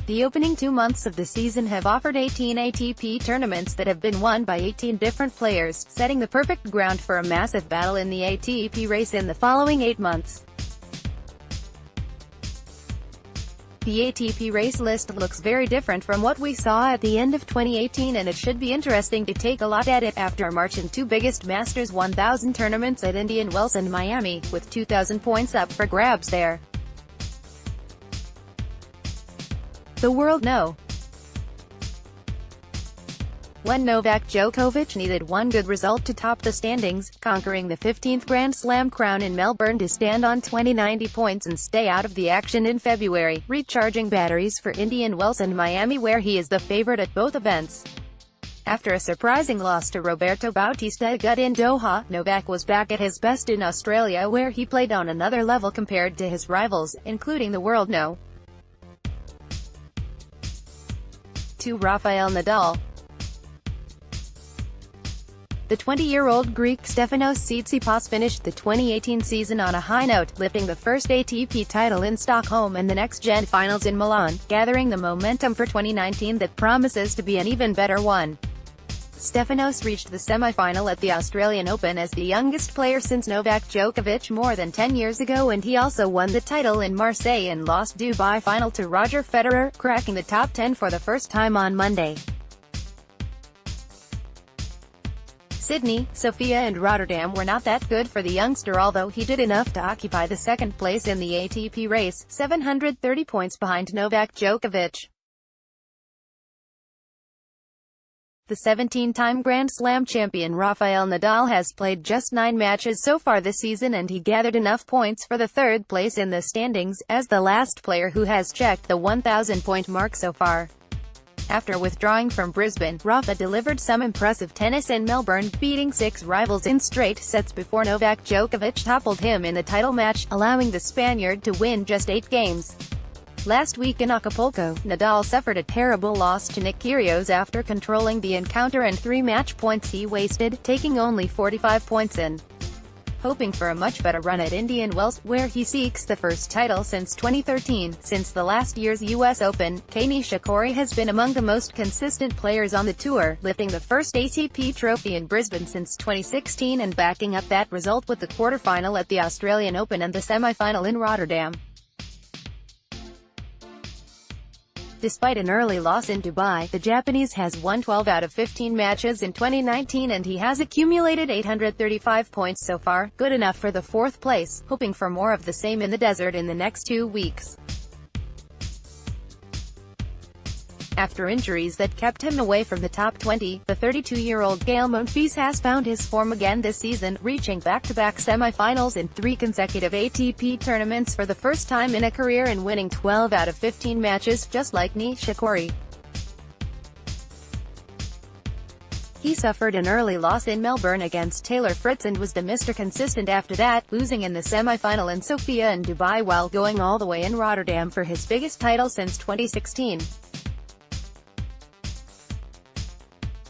The opening 2 months of the season have offered 18 ATP tournaments that have been won by 18 different players, setting the perfect ground for a massive battle in the ATP race in the following 8 months. The ATP race list looks very different from what we saw at the end of 2018, and it should be interesting to take a look at it after March's 2 biggest Masters 1000 tournaments at Indian Wells and Miami, with 2,000 points up for grabs there. The world know. When Novak Djokovic needed one good result to top the standings, conquering the 15th Grand Slam crown in Melbourne to stand on 90 points and stay out of the action in February, recharging batteries for Indian Wells and Miami, where he is the favorite at both events. After a surprising loss to Roberto Bautista Agut in Doha, Novak was back at his best in Australia, where he played on another level compared to his rivals, including the world no. 2 Rafael Nadal. The 20-year-old Greek Stefanos Tsitsipas finished the 2018 season on a high note, lifting the first ATP title in Stockholm and the next-gen finals in Milan, gathering the momentum for 2019 that promises to be an even better one. Stefanos reached the semi-final at the Australian Open as the youngest player since Novak Djokovic more than 10 years ago, and he also won the title in Marseille and lost Dubai final to Roger Federer, cracking the top 10 for the first time on Monday. Sydney, Sofia and Rotterdam were not that good for the youngster, although he did enough to occupy the second place in the ATP race, 730 points behind Novak Djokovic. The 17-time Grand Slam champion Rafael Nadal has played just 9 matches so far this season, and he gathered enough points for the 3rd place in the standings, as the last player who has checked the 1,000-point mark so far. After withdrawing from Brisbane, Rafa delivered some impressive tennis in Melbourne, beating 6 rivals in straight sets before Novak Djokovic toppled him in the title match, allowing the Spaniard to win just 8 games. Last week in Acapulco, Nadal suffered a terrible loss to Nikki Rios after controlling the encounter and 3 match points he wasted, taking only 45 points in. Hoping for a much better run at Indian Wells, where he seeks the first title since 2013. Since the last year's US Open, Nishikori has been among the most consistent players on the tour, lifting the first ATP trophy in Brisbane since 2016 and backing up that result with the quarterfinal at the Australian Open and the semi-final in Rotterdam. Despite an early loss in Dubai, the Japanese has won 12 out of 15 matches in 2019, and he has accumulated 835 points so far, good enough for the 4th place, hoping for more of the same in the desert in the next 2 weeks. After injuries that kept him away from the top 20, the 32-year-old Gael Monfils has found his form again this season, reaching back-to-back semi-finals in 3 consecutive ATP tournaments for the first time in a career and winning 12 out of 15 matches, just like Nishikori. He suffered an early loss in Melbourne against Taylor Fritz and was the Mr. Consistent after that, losing in the semi-final in Sofia and Dubai while going all the way in Rotterdam for his biggest title since 2016.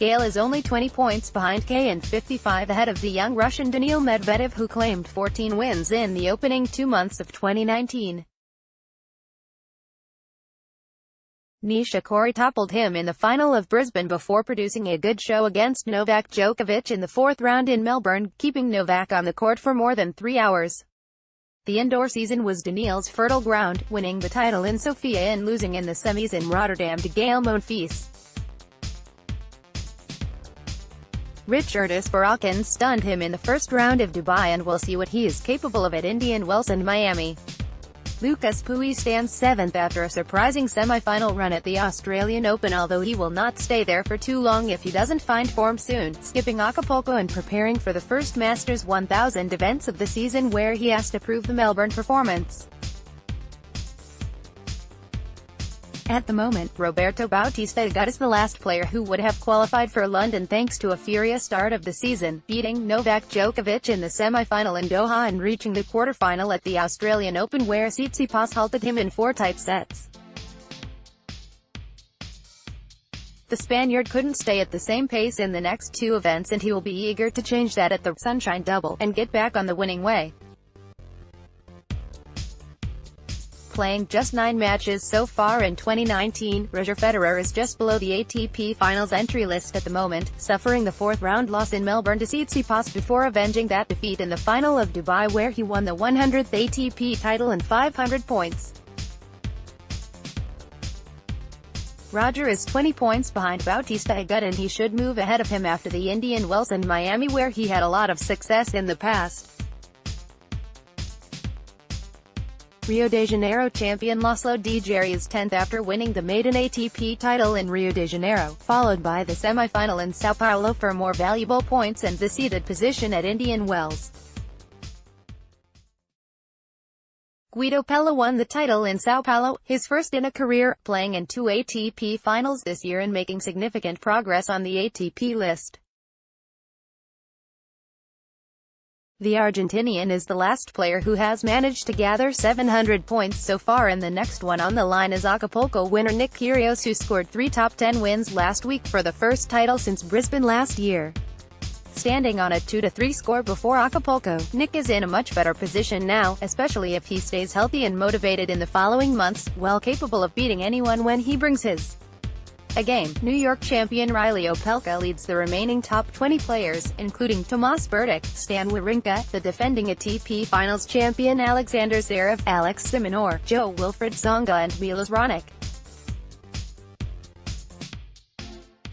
Gael is only 20 points behind K and 55 ahead of the young Russian Daniil Medvedev, who claimed 14 wins in the opening 2 months of 2019. Nishikori toppled him in the final of Brisbane before producing a good show against Novak Djokovic in the 4th round in Melbourne, keeping Novak on the court for more than 3 hours. The indoor season was Daniil's fertile ground, winning the title in Sofia and losing in the semis in Rotterdam to Gael Monfils. Richard Asparakhin stunned him in the 1st round of Dubai, and we'll see what he is capable of at Indian Wells and Miami. Lucas Pouille stands 7th after a surprising semi-final run at the Australian Open, although he will not stay there for too long if he doesn't find form soon, skipping Acapulco and preparing for the first Masters 1000 events of the season, where he has to prove the Melbourne performance. At the moment, Roberto Bautista Agut is the last player who would have qualified for London thanks to a furious start of the season, beating Novak Djokovic in the semi-final in Doha and reaching the quarterfinal at the Australian Open, where Tsitsipas halted him in 4 tight sets. The Spaniard couldn't stay at the same pace in the next 2 events, and he will be eager to change that at the Sunshine Double, and get back on the winning way. playing just 9 matches so far in 2019. Roger Federer is just below the ATP Finals entry list at the moment, suffering the fourth-round loss in Melbourne to Tsitsipas before avenging that defeat in the final of Dubai, where he won the 100th ATP title and 500 points. Roger is 20 points behind Bautista Agut, and he should move ahead of him after the Indian Wells and Miami, where he had a lot of success in the past. Rio de Janeiro champion Laslo Djere is 10th after winning the maiden ATP title in Rio de Janeiro, followed by the semi-final in Sao Paulo for more valuable points and the seeded position at Indian Wells. Guido Pella won the title in Sao Paulo, his first in a career, playing in 2 ATP finals this year and making significant progress on the ATP list. The Argentinian is the last player who has managed to gather 700 points so far, and the next one on the line is Acapulco winner Nikki Rios, who scored 3 top 10 wins last week for the first title since Brisbane last year. Standing on a 2-3 score before Acapulco, Nick is in a much better position now, especially if he stays healthy and motivated in the following months, well capable of beating anyone when he brings his A game. New York champion Riley Opelka leads the remaining top 20 players, including Tomas Berdych, Stan Wawrinka, the defending ATP Finals champion Alexander Zverev, Alex de Minaur, Jo-Wilfried Tsonga and Milos Raonic.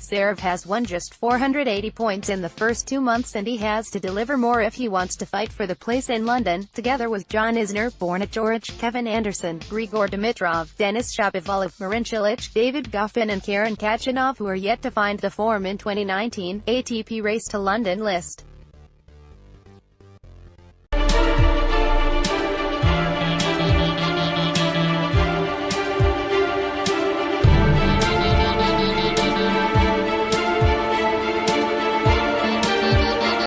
Zverev has won just 480 points in the first 2 months, and he has to deliver more if he wants to fight for the place in London, together with John Isner, Borna Coric, Kevin Anderson, Grigor Dimitrov, Denis Shapovalov, Marin Cilic, David Goffin and Karen Khachanov, who are yet to find the form in 2019 ATP Race to London list.